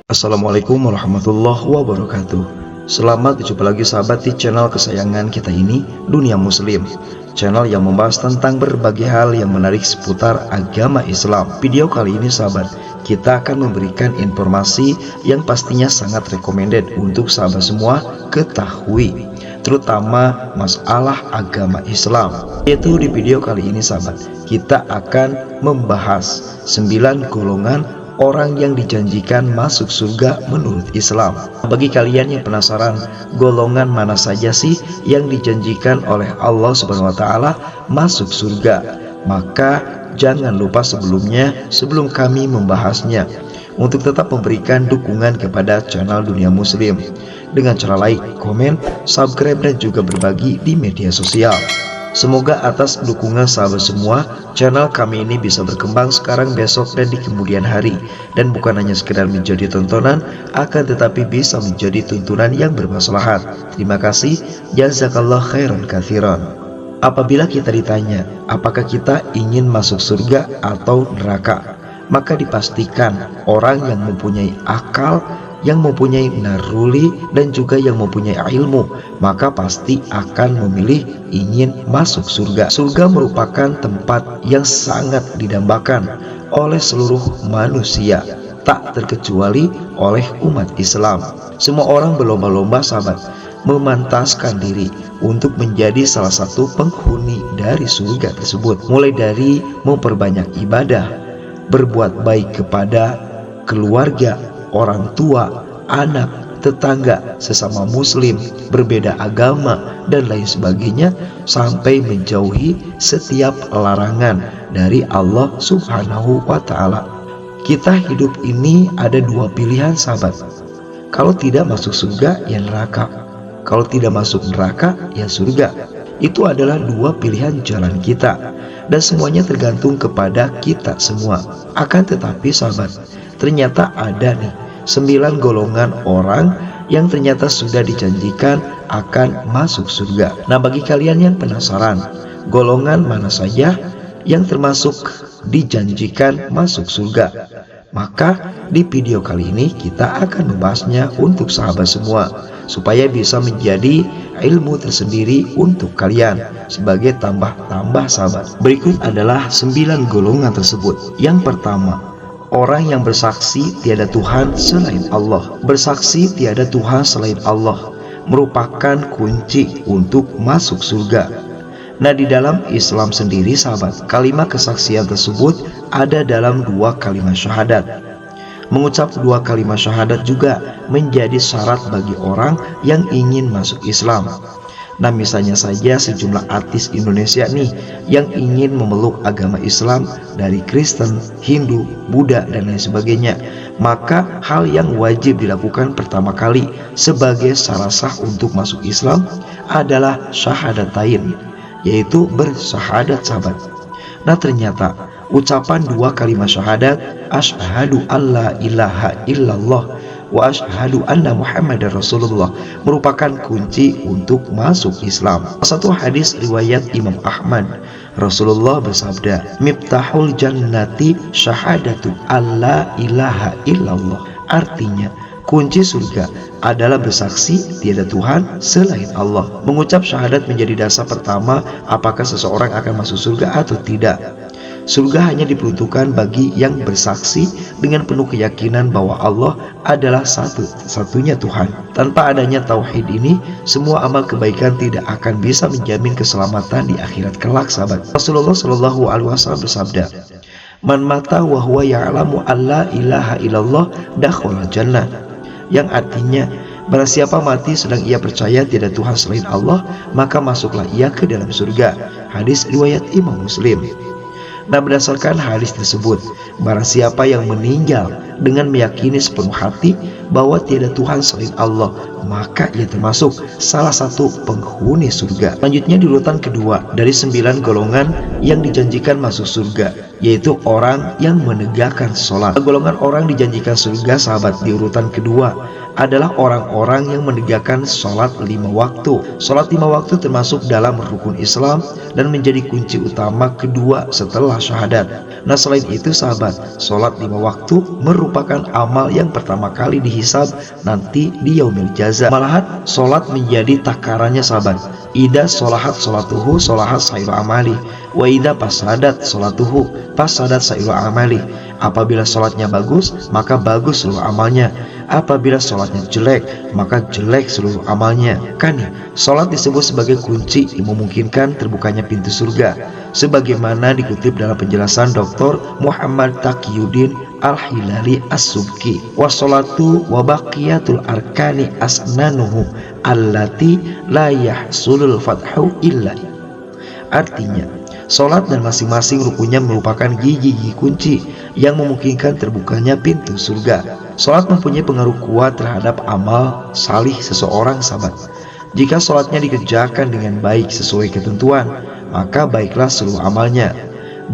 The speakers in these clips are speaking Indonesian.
Assalamualaikum warahmatullahi wabarakatuh. Selamat berjumpa lagi sahabat di channel kesayangan kita ini, Dunia Muslim. Channel yang membahas tentang berbagai hal yang menarik seputar agama Islam. Video kali ini sahabat, kita akan memberikan informasi yang pastinya sangat recommended untuk sahabat semua ketahui, terutama masalah agama Islam. Yaitu di video kali ini sahabat, kita akan membahas 9 golongan orang yang dijanjikan masuk surga menurut Islam. Bagi kalian yang penasaran golongan mana saja sih yang dijanjikan oleh Allah Subhanahu wa taala masuk surga, maka jangan lupa sebelum kami membahasnya untuk tetap memberikan dukungan kepada channel Dunia Muslim dengan cara like, komen, subscribe, dan juga berbagi di media sosial. Semoga atas dukungan sahabat semua, channel kami ini bisa berkembang sekarang, besok, dan di kemudian hari. Dan bukan hanya sekedar menjadi tontonan, akan tetapi bisa menjadi tuntunan yang bermaslahat. Terima kasih, jazakallah khairan katsiran. Apabila kita ditanya, apakah kita ingin masuk surga atau neraka, maka dipastikan orang yang mempunyai akal, yang mempunyai naruli, dan juga yang mempunyai ilmu, maka pasti akan memilih ingin masuk surga. Surga merupakan tempat yang sangat didambakan oleh seluruh manusia, tak terkecuali oleh umat Islam. Semua orang berlomba-lomba sahabat memantaskan diri untuk menjadi salah satu penghuni dari surga tersebut, mulai dari memperbanyak ibadah, berbuat baik kepada keluarga, orang tua, anak, tetangga, sesama muslim, berbeda agama, dan lain sebagainya, sampai menjauhi setiap larangan dari Allah Subhanahu wa ta'ala. Kita hidup ini ada dua pilihan sahabat. Kalau tidak masuk surga, ya neraka. Kalau tidak masuk neraka, ya surga. Itu adalah dua pilihan jalan kita, dan semuanya tergantung kepada kita semua. Akan tetapi sahabat, ternyata ada nih 9 golongan orang yang ternyata sudah dijanjikan akan masuk surga. Nah, bagi kalian yang penasaran golongan mana saja yang termasuk dijanjikan masuk surga, maka di video kali ini kita akan membahasnya untuk sahabat semua, supaya bisa menjadi ilmu tersendiri untuk kalian sebagai tambah-tambah sahabat. Berikut adalah 9 golongan tersebut. Yang pertama, orang yang bersaksi tiada Tuhan selain Allah. Bersaksi tiada Tuhan selain Allah merupakan kunci untuk masuk surga. Nah, di dalam Islam sendiri sahabat, kalimat kesaksian tersebut ada dalam 2 kalimat syahadat. Mengucap 2 kalimat syahadat juga menjadi syarat bagi orang yang ingin masuk Islam. Nah, misalnya saja sejumlah artis Indonesia nih yang ingin memeluk agama Islam dari Kristen, Hindu, Buddha, dan lain sebagainya, maka hal yang wajib dilakukan pertama kali sebagai syarat sah untuk masuk Islam adalah syahadatain, yaitu bersyahadat sahabat. Nah, ternyata ucapan 2 kalimat syahadat, asyhadu alla ilaha illallah wa asyhadu anna Muhammadar Rasulullah, merupakan kunci untuk masuk Islam. Satu hadis riwayat Imam Ahmad, Rasulullah bersabda, miftahul jannati syahadatu alla ilaha illallah. Artinya, kunci surga adalah bersaksi tiada Tuhan selain Allah. Mengucap syahadat menjadi dasar pertama apakah seseorang akan masuk surga atau tidak. Surga hanya diperuntukkan bagi yang bersaksi dengan penuh keyakinan bahwa Allah adalah satu-satunya Tuhan. Tanpa adanya tauhid ini, semua amal kebaikan tidak akan bisa menjamin keselamatan di akhirat kelak sahabat. Rasulullah Shallallahu alaihi wasallam bersabda, man mata wa huwa ya'lamu alla ilaha illallah dakhala jannah, yang artinya barang siapa mati sedang ia percaya tiada Tuhan selain Allah, maka masuklah ia ke dalam surga. Hadis riwayat Imam Muslim. Nah, berdasarkan hadis tersebut, barang siapa yang meninggal dengan meyakini sepenuh hati bahwa tiada Tuhan selain Allah, maka ia termasuk salah satu penghuni surga. Selanjutnya di urutan kedua dari 9 golongan yang dijanjikan masuk surga, yaitu orang yang menegakkan sholat. Golongan orang dijanjikan surga, sahabat, di urutan kedua adalah orang-orang yang menegakkan sholat 5 waktu. Sholat 5 waktu termasuk dalam rukun Islam dan menjadi kunci utama kedua setelah syahadat. Nah, selain itu sahabat, sholat 5 waktu merupakan amal yang pertama kali dihisab nanti di yaumil jaza. Malahan sholat menjadi takarannya sahabat. Ida sholahat sholatuhu sholahat sairu amali, wa ida pasadat sholatuhu pasadat sairu amali. Apabila sholatnya bagus, maka bagus seluruh amalnya. Apabila sholatnya jelek, maka jelek seluruh amalnya. Kan sholat disebut sebagai kunci yang memungkinkan terbukanya pintu surga, sebagaimana dikutip dalam penjelasan Dr. Muhammad Taqiyuddin Al-Hilali As-Subki. Wassolatu wa baqiyatul arkani asnanuhu allati la yahsulul fathu illa. Artinya, sholat dan masing-masing rukunnya merupakan gigi-gigi kunci yang memungkinkan terbukanya pintu surga. Sholat mempunyai pengaruh kuat terhadap amal salih seseorang, sahabat. Jika sholatnya dikerjakan dengan baik sesuai ketentuan, maka baiklah seluruh amalnya.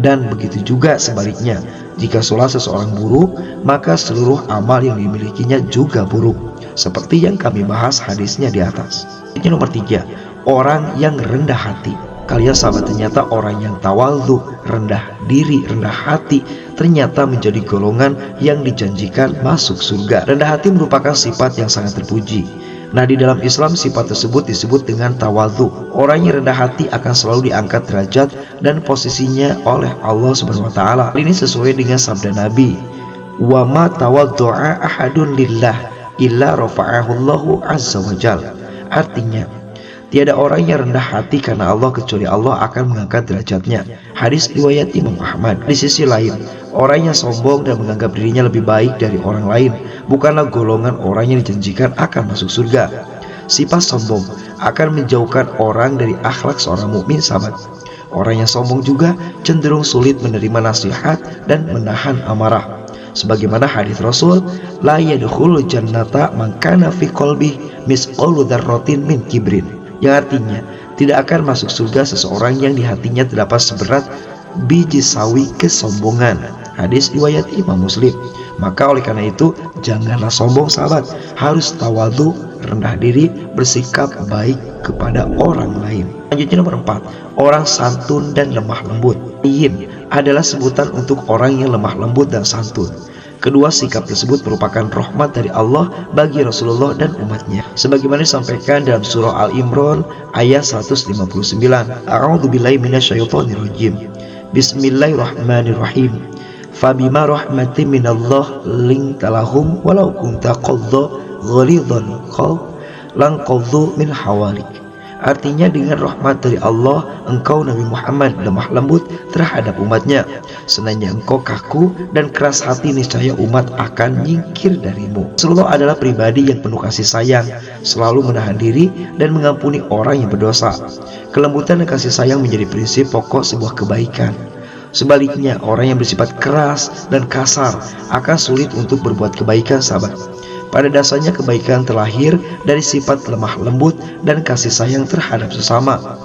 Dan begitu juga sebaliknya, jika sholat seseorang buruk, maka seluruh amal yang dimilikinya juga buruk, seperti yang kami bahas hadisnya di atas. Ini nomor 3, orang yang rendah hati. Kalian sahabat, ternyata orang yang tawadhu, rendah diri, rendah hati, ternyata menjadi golongan yang dijanjikan masuk surga. Rendah hati merupakan sifat yang sangat terpuji. Nah, di dalam Islam sifat tersebut disebut dengan tawadhu. Orang yang rendah hati akan selalu diangkat derajat dan posisinya oleh Allah Subhanahu wa taala. Ini sesuai dengan sabda Nabi, "Wa ma tawaddu'a ahadun lillah illa rafa'ahu Allahu azza wajalla." Artinya, tiada orang yang rendah hati karena Allah kecuali Allah akan mengangkat derajatnya. Hadis riwayat Imam Ahmad. Di sisi lain, orang yang sombong dan menganggap dirinya lebih baik dari orang lain bukanlah golongan orang yang dijanjikan akan masuk surga. Sifat sombong akan menjauhkan orang dari akhlak seorang mukmin, sahabat. Orang yang sombong juga cenderung sulit menerima nasihat dan menahan amarah. Sebagaimana hadis Rasul, la yadkhulul jannata man kana fi qalbihi misqalu dzarratin min kibrin, yang artinya tidak akan masuk surga seseorang yang di hatinya terdapat seberat biji sawi kesombongan. Hadis riwayat Imam Muslim. Maka oleh karena itu, janganlah sombong, sahabat. Harus tawadhu, rendah diri, bersikap baik kepada orang lain. Selanjutnya nomor 4, orang santun dan lemah lembut. Yin adalah sebutan untuk orang yang lemah lembut dan santun. Kedua sikap tersebut merupakan rahmat dari Allah bagi Rasulullah dan umatnya, sebagaimana disampaikan dalam surah Al-Imran ayat 159. A'udzubillahi minasyaitonirrajim. Bismillahirrahmanirrahim. Fabima rahmatin minallah linta lahum walau kunta qadha ghalidhal qalb lan qadhu min hawalik. Artinya, dengan rahmat dari Allah, engkau Nabi Muhammad lemah lembut terhadap umatnya. Seandainya engkau kaku dan keras hati, niscaya umat akan nyingkir darimu. Rasulullah adalah pribadi yang penuh kasih sayang, selalu menahan diri dan mengampuni orang yang berdosa. Kelembutan dan kasih sayang menjadi prinsip pokok sebuah kebaikan. Sebaliknya, orang yang bersifat keras dan kasar akan sulit untuk berbuat kebaikan, sahabat. Pada dasarnya kebaikan terlahir dari sifat lemah lembut dan kasih sayang terhadap sesama.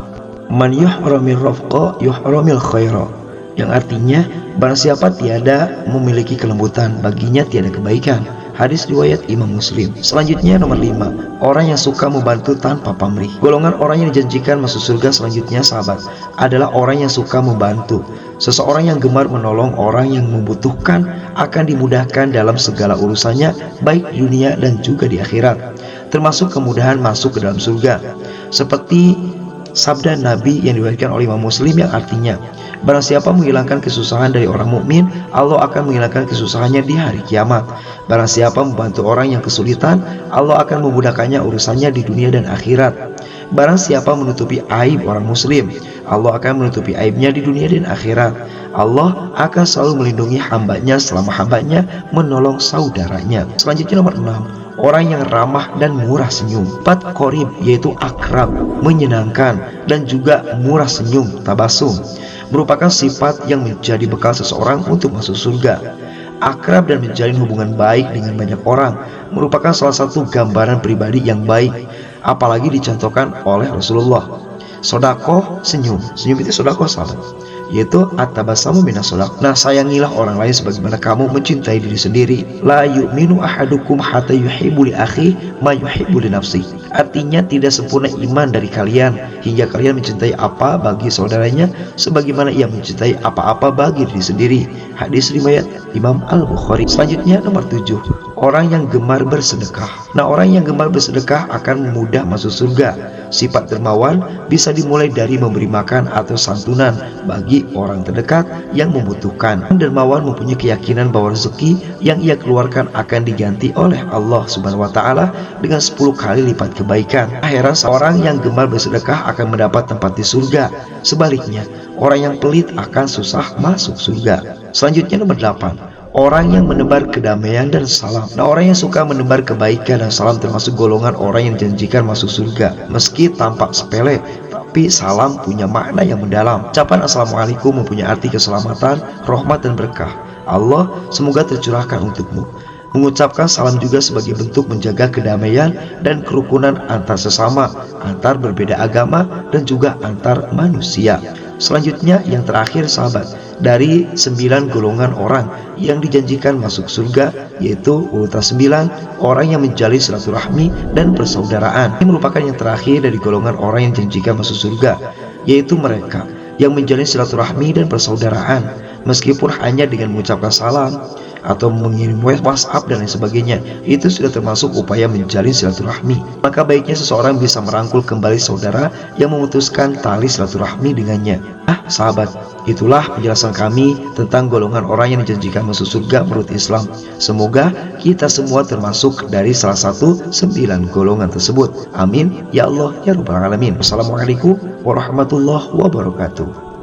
Man yuhramir rafqa yuhramil khaira, yang artinya barang siapa tiada memiliki kelembutan, baginya tiada kebaikan. Hadis riwayat Imam Muslim. Selanjutnya nomor 5, orang yang suka membantu tanpa pamrih. Golongan orang yang dijanjikan masuk surga selanjutnya, sahabat, adalah orang yang suka membantu. Seseorang yang gemar menolong orang yang membutuhkan akan dimudahkan dalam segala urusannya, baik di dunia dan juga di akhirat, termasuk kemudahan masuk ke dalam surga. Seperti sabda Nabi yang diriwayatkan oleh Imam Muslim yang artinya, barang siapa menghilangkan kesusahan dari orang mukmin, Allah akan menghilangkan kesusahannya di hari kiamat. Barang siapa membantu orang yang kesulitan, Allah akan memudahkannya urusannya di dunia dan akhirat. Barang siapa menutupi aib orang muslim, Allah akan menutupi aibnya di dunia dan akhirat. Allah akan selalu melindungi hambanya selama hambanya menolong saudaranya. Selanjutnya nomor 6, orang yang ramah dan murah senyum. 4 qorib, yaitu akrab, menyenangkan, dan juga murah senyum, tabasum, merupakan sifat yang menjadi bekal seseorang untuk masuk surga. akrab dan menjalin hubungan baik dengan banyak orang merupakan salah satu gambaran pribadi yang baik, apalagi dicontohkan oleh Rasulullah. Sodakoh, senyum. Senyum itu sodakoh, sahabat, yaitu at-tabasamu minas sodak. Nah, sayangilah orang lain sebagaimana kamu mencintai diri sendiri. La yu'minu ahadukum hatta yuhibbu li akhi ma yuhibbu li nafsi. Artinya tidak sempurna iman dari kalian hingga kalian mencintai apa bagi saudaranya sebagaimana ia mencintai apa-apa bagi diri sendiri. Hadis riwayat Imam Al-Bukhari. Selanjutnya nomor 7, orang yang gemar bersedekah. Nah, orang yang gemar bersedekah akan mudah masuk surga. Sifat dermawan bisa dimulai dari memberi makan atau santunan bagi orang terdekat yang membutuhkan. Dermawan mempunyai keyakinan bahwa rezeki yang ia keluarkan akan diganti oleh Allah Subhanahu wa taala dengan 10 kali lipat kebaikan. Heran seorang yang gemar bersedekah akan mendapat tempat di surga. Sebaliknya, orang yang pelit akan susah masuk surga. Selanjutnya nomor 8, orang yang menebar kedamaian dan salam. Nah, orang yang suka menebar kebaikan dan salam termasuk golongan orang yang dijanjikan masuk surga. Meski tampak sepele, tapi salam punya makna yang mendalam. Ucapan assalamualaikum mempunyai arti keselamatan, rahmat dan berkah. Allah semoga tercurahkan untukmu. Mengucapkan salam juga sebagai bentuk menjaga kedamaian dan kerukunan antar sesama, antar berbeda agama dan juga antar manusia. Selanjutnya yang terakhir, sahabat, dari 9 golongan orang yang dijanjikan masuk surga, yaitu urutan 9, orang yang menjalin silaturahmi dan persaudaraan. Ini merupakan yang terakhir dari golongan orang yang dijanjikan masuk surga, yaitu mereka yang menjalin silaturahmi dan persaudaraan, meskipun hanya dengan mengucapkan salam atau mengirim WhatsApp dan lain sebagainya. Itu sudah termasuk upaya menjalin silaturahmi. Maka baiknya seseorang bisa merangkul kembali saudara yang memutuskan tali silaturahmi dengannya. Sahabat, itulah penjelasan kami tentang golongan orang yang dijanjikan masuk surga menurut Islam. Semoga kita semua termasuk dari salah satu 9 golongan tersebut. Amin ya Allah ya Rabbal Alamin. Wassalamualaikum warahmatullahi wabarakatuh.